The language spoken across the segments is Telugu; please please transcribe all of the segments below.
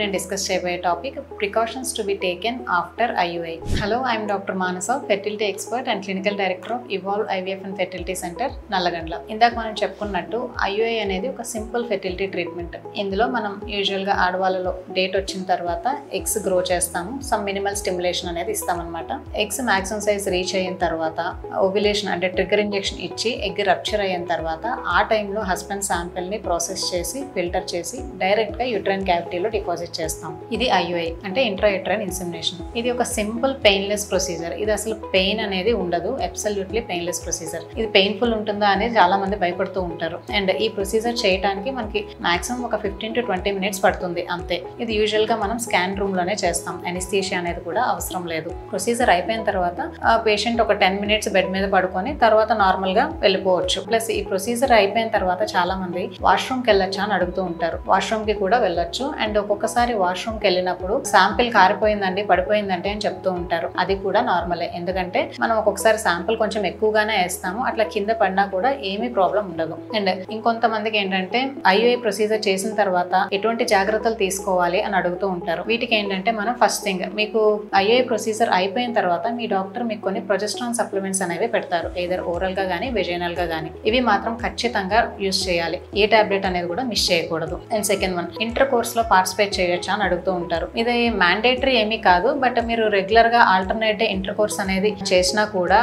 నేను డిస్కస్ చేయబోయే topic precautions to be taken after IUI. Hello, I'm doctor Manasa, fertility expert and clinical director of evolve IVF and fertility centre, Nallagandla. ఇందాక మనం చెప్పుకున్నట్టు IUI అనేది ఒక సింపుల్ ఫెర్టిలిటీ ట్రీట్మెంట్. ఇందులో మనం యూజువల్గా ఆడవాళ్ళలో డేట్ వచ్చిన తర్వాత ఎగ్స్ గ్రో చేస్తాము, సమ్ మినిమల్ స్టిమ్యులేషన్ అనేది ఇస్తామన్నమాట. ఎగ్స్ మ్యాక్సిమం సైజ్ రీచ్ అయిన తర్వాత ఓవ్యులేషన్ అంటే ట్రిగ్గర్ ఇంజెక్షన్ ఇచ్చి ఎగ్ రప్చర్ అయిన తర్వాత ఆ టైంలో హస్బెండ్ శాంపిల్ని ప్రాసెస్ చేసి ఫిల్టర్ చేసి డైరెక్ట్గా యూట్రైన్ క్యావిటీలో డిపాజిట్ చేస్తాం. ఇది IUI అంటే ఇంట్రా యూట్రైన్ ఇన్సెమినేషన్. ఇది ఒక సింపుల్ పెయిన్లెస్ ప్రొసీజర్. ఇది అసలు పెయిన్ అనేది ఉండదు, అబ్సల్యూట్లీ పెయిన్లెస్ ప్రొసీజర్. ఇది పెయిన్ఫుల్ ఉంటుందా అనేది చాలా మంది భయపడుతూ ఉంటారు. అండ్ ఈ ప్రొసీజర్ చేయడానికి మనకి మాక్సిమం ఒక 15 to 20 minutes పడుతుంది అంతే. ఇది యూజువల్గా మనం స్కాన్ రూమ్ లోనే చేస్తాం, ఎనిస్థీషియా అనేది కూడా అవసరం లేదు. ప్రొసీజర్ అయిపోయిన తర్వాత పేషెంట్ ఒక 10 minutes బెడ్ మీద పడుకొని తర్వాత నార్మల్ గా వెళ్ళిపోవచ్చు. ప్లస్ ఈ ప్రొసీజర్ అయిపోయిన తర్వాత చాలా మంది వాష్రూమ్కి వెళ్ళొచ్చా అని అడుగుతూ ఉంటారు. వాష్రూమ్ కి కూడా వెళ్ళొచ్చు. అండ్ ఒక్కొక్కసారి వాష్రూమ్కి వెళ్ళినప్పుడు శాంపిల్ కారిపోయిందండి, పడిపోయిందంటే అని చెప్తూ ఉంటారు. అది కూడా నార్మలే, ఎందుకంటే మనం ఒక్కొక్కసారి శాంపిల్ కొంచెం ఎక్కువగానే వేస్తాము, అట్లా కింద పడినా కూడా ఏమీ ప్రాబ్లం ఉండదు. అండ్ ఇంకొంతమందికి ఏంటంటే IUI ప్రొసీజర్ చేసిన తర్వాత ఎటువంటి జాగ్రత్తలు తీసుకోవాలి అని అడుగుతూ ఉంటారు. వీటికి ఏంటంటే మనం ఫస్ట్ థింగ్, మీకు IUI ప్రొసీజర్ అయిపోయిన తర్వాత మీ డాక్టర్ మీకు కొన్ని ప్రొజెస్ట్రాన్ సప్లిమెంట్స్ అనేవి పెడతారు, ఏదర్ ఓరల్ గా కానీ వెజైనల్ గా కానీ. ఇవి మాత్రం ఖచ్చితంగా యూజ్ చేయాలి, ఏ టాబ్లెట్ అనేది కూడా మిస్ చేయకూడదు. And second one, inter course లో పార్టిసిపేట్ చేయొచ్చా అని అడుగుతూ ఉంటారు. ఇది మ్యాండేటరీ ఏమీ కాదు, బట్ మీరు రెగ్యులర్ గా ఆల్టర్నేట్ డే ఇంటర్ కోర్స్ అనేది చేసినా కూడా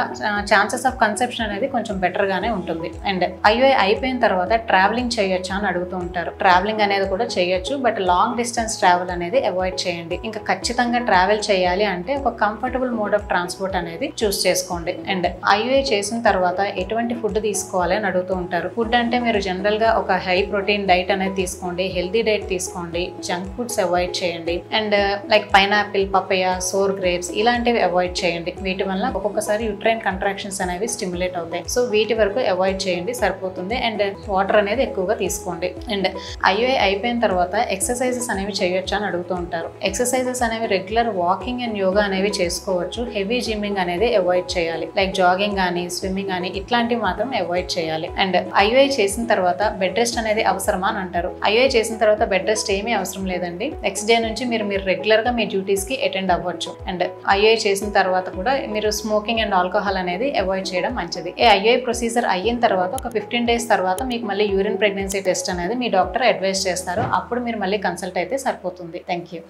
ఛాన్సెస్ ఆఫ్ కన్సెప్షన్ అనేది కొంచెం బెటర్ గానే ఉంటుంది. అండ్ IUI అయిపోయిన తర్వాత ట్రావెలింగ్ చేయొచ్చా అని అడుగుతూ ఉంటారు. ట్రావెలింగ్ అనేది కూడా చేయొచ్చు, బట్ లాంగ్ డిస్టెన్స్ ట్రావెల్ అనేది అవాయిడ్ చేయండి. ఇంకా ఖచ్చితంగా ట్రావెల్ చేయాలి అంటే ఒక కంఫర్టబుల్ మోడ్ ఆఫ్ ట్రాన్స్పోర్ట్ అనేది చూస్ చేసుకోండి. అండ్ IUI చేసిన తర్వాత ఎటువంటి ఫుడ్ తీసుకోవాలి అని అడుగుతూ ఉంటారు. ఫుడ్ అంటే మీరు జనరల్ గా ఒక హై ప్రోటీన్ డైట్ అనేది తీసుకోండి, హెల్దీ డైట్ తీసుకోండి, జంక్ ఫుడ్స్ అవాయిడ్ చేయండి. And like pineapple, papaya, sour grapes ఇలాంటివి అవాయిడ్ చేయండి. వీటి వల్ల ఒక్కొక్కసారి యూట్రైన్ కంట్రాక్షన్స్ అనేవి స్టిమ్యులేట్ అవుతాయి. సో వీటి వరకు అవాయిడ్ చేయండి, సరిపోతుంది. అండ్ వాటర్ అనేది ఎక్కువగా తీసుకోండి. అండ్ IUI అయిపోయిన తర్వాత ఎక్సర్సైజెస్ అనేవి చేయొచ్చు అని అడుగుతూ ఉంటారు. ఎక్సర్సైజెస్ అనేవి రెగ్యులర్ వాకింగ్ అండ్ యోగా అనేవి చేసుకోవచ్చు. హెవీ జిమ్మింగ్ అనేది అవాయిడ్ చేయాలి, లైక్ జాగింగ్ కానీ స్విమ్మింగ్ కానీ ఇట్లాంటివి మాత్రం అవాయిడ్ చేయాలి. అండ్ IUI చేసిన తర్వాత బెడ్ రెస్ట్ అనేది అవసరమా అని అంటారు. IUI చేసిన తర్వాత బెడ్ రెస్ట్ ఏమీ అవసరం లేదండి. నెక్స్ట్ డే నుంచి మీరు రెగ్యులర్ గా మీ డ్యూటీస్ కి అటెండ్ అవ్వచ్చు. అండ్ IUI చేసిన తర్వాత కూడా మీరు స్మోకింగ్ అండ్ ఆల్కహాల్ అనేది అవాయిడ్ చేయడం మంచిది. IUI ప్రొసీజర్ అయిన తర్వాత ఒక 15 days తర్వాత మీకు మళ్ళీ యూరిన్ ప్రెగ్నెన్సీ టెస్ట్ అనేది మీ డాక్టర్ అడ్వైస్ చేస్తారు. అప్పుడు మీరు మళ్ళీ కన్సల్ట్ అయితే సరిపోతుంది. Thank you.